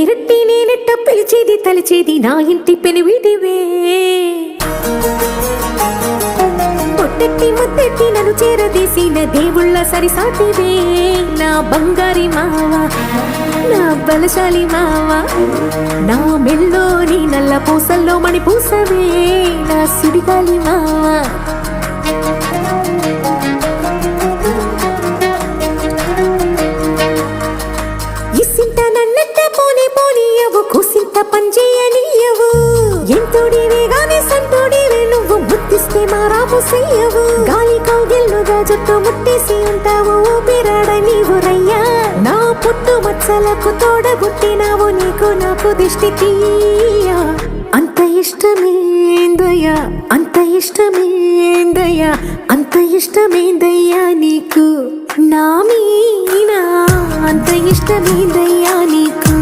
పేరట్టి నేనెట్ట పిలిచేది తలిచేది నా ఇంటి పెనువిటివే పొట్టెట్టి ముద్దెట్టి నన్ను చేరదీసిన దేవుళ్ళ సరిసాటివే నా బంగారి మావా నా బలశాలి మావా నా మెల్లోని నల్ల పూసల్లో మణి పూసవే నా సుడిగాలి మావా ఇసింత నన్నట్ట పోనీ పోనీయవు కుసింత పంచేయనీయవు ఎంతోడివే గాని సంతోడివే నువ్వు ముద్దిస్తే మారాము చెయ్యవు గాలి కౌగిల్లుగా జుట్టు ముట్టేసి ఉంటావు ఊపిరాడ నీవు రయ్యా నా పుట్టు మచ్చలకు తోడబుట్టినావు నీకు నాకు దిష్టి తీయా అంత ఇష్టమేందయ్యా అంత ఇష్టమేందయ్యా అంత ఇష్టమేందయ్యా నీకు నా మీనా అంత ఇష్టమేందయ్యా నీకు